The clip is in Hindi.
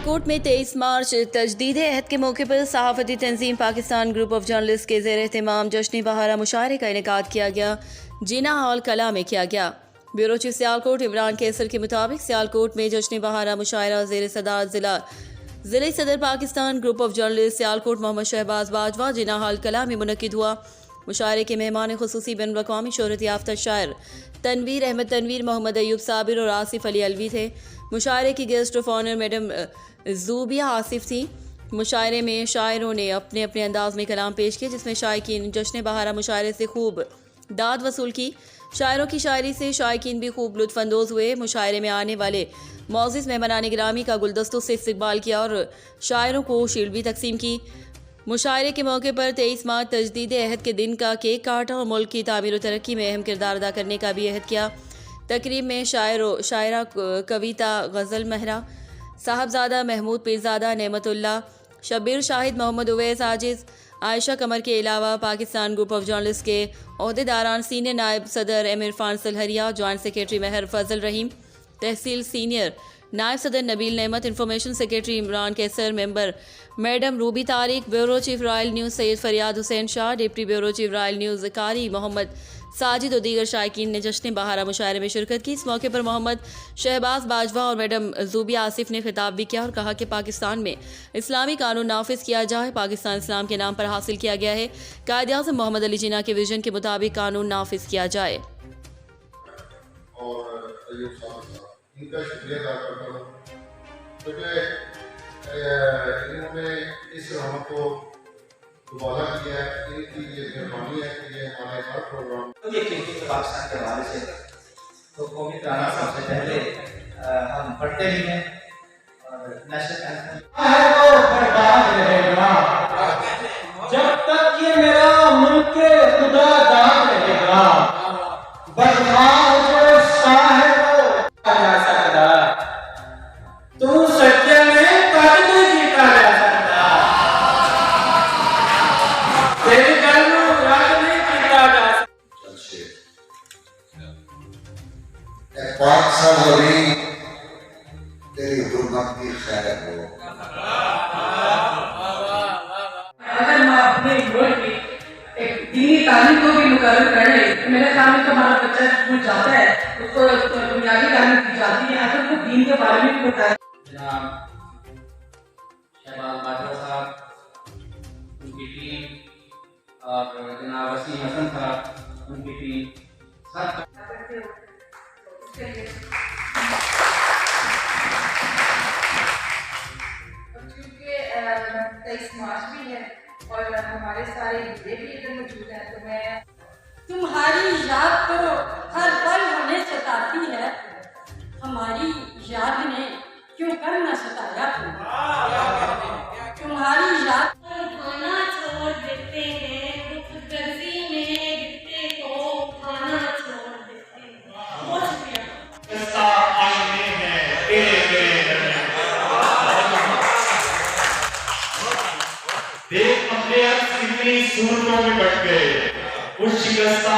सियालकोट में 23 मार्च तजदीद अहद के मौके पर सहाफ़ती तंजीम पाकिस्तान ग्रुप ऑफ जर्नलिस्ट के ज़ेर एहतमाम जश्न बहारा मुशायरे का इनेकाद किया गया। जिना हॉल कला में किया गया। ब्यूरो चीफ सियालकोट इमरान कैसर के मुताबिक सियालकोट में जश्न बहारा मुशायरा ज़ेर सदारत ज़िले सदर Pakistan group of journalist Sialkot Mohammad Shahbaz Bajwa Jinnah hall कला में मुनक्किद हुआ। मुशायरे के मेहमान खुसूसी बैनुल अक़वामी शोहरत याफ्ता शायर तनवीर अहमद तनवीर, मोहम्मद अयूब साबिर और आसिफ अली अलवी थे। मुशायरे की guest of honour madam Zubia Asif थी। मुशायरे में शायरों ने अपने अपने अंदाज में कलाम पेश किए, जिसमें शायकीन जश्न बहारा मुशायरे से खूब दाद वसूल की। शायरों की शायरी से शायकीन भी खूब लुत्फ़अंदोज़ हुए। मुशायरे में आने वाले मौज़िज़ मेहमानान गिरामी का गुलदस्तों से इस्तकबाल किया और शायरों को शील्ड भी तकसीम की। मुशायरे के मौके पर 23 मार्च तजदीद अहद के दिन का केक काटा और मुल्क की तामीर और तरक्की में अहम किरदार अदा करने का भी अहद किया। तकरीब में शायरा कविता गज़ल महरा, साहबजादा महमूद पीरजादा, नेमतुल्ला, शब्बीर शाहिद, मोहम्मद उवैस आजिज़, आयशा कमर के अलावा पाकिस्तान ग्रुप ऑफ जर्नलिस्ट के अहदेदारान सीनियर नायब सदर M Irfan Salahria, joint secretary Mehar Fazal Rahim, तहसील सीनियर नायब सदर Nabeel Nemat, information secretary Imran Qaiser, member madam Ruby Tariq, bureau chief Royal News Syed Fariyad Hussain Shah, deputy bureau chief Royal News कारी मोहम्मद साजिद और दीगर शायकीन ने जश्न बहारा मुशायरे में शिरकत की। इस मौके पर मोहम्मद शहबाज बाजवा और मैडम ज़ूबिया आसिफ ने खिताब भी किया और कहा कि पाकिस्तान में इस्लामी कानून नाफिज किया जाए। पाकिस्तान इस्लाम के नाम पर हासिल किया गया है। कायद-ए-आज़म मोहम्मद अली जिन्ना के विजन के मुताबिक कानून नाफिज किया जाए। इनका शुक्रिया अदा करता हूँ क्योंकि इन्होंने इस रहमत को दोबारा किया है। इनकी ये मेहरबानी है कि ये हमारा हर प्रोग्राम पाकिस्तान के हवाले से तो कौमी तराना सबसे पहले हम पढ़ते भी हैं और नेशनल एंथम है वो बर्बाद रहेगा जब तक ये मेरा मुल्क के खुदा दाद रहेगा। बदमाश जो साहिब जा सकता तू सच्चे में कभी नहीं जीता जा सकता। तेरे घर में राज नहीं जीता जा सकता। पाक साहब तेरी हुकूमत की खैर हो। अगर मैं अपने मुल्क की एक दीनी तालीम को भी मुकर्रर कर ले तो मेरे ख्याल में तो हमारा बच्चा स्कूल जाता है, उसको बुनियादी तालीम दी जाती है, अगर वो दीन के बारे में भी बताए। जनाब शहबाज बाजवा साहब, उनकी टीम और जनाब वसीम हसन साहब, उनकी टीम सब क्योंकि 23 मार्च भी है और हमारे सारे हीरे भी इधर मौजूद हैं, तो मैं तुम्हारी याद तो हर पल हमें सताती है, हमारी याद ने क्यों कर न सताया तुम्हारी याद खाना छोड़ देते हैं, दुख गर्जी में गिरते को खाना छोड़ देते हैं। बहुत शुक्रिया। आईने हैं तेरे देख अपने कितनी सूरतों में बट गए उस शिकस्ता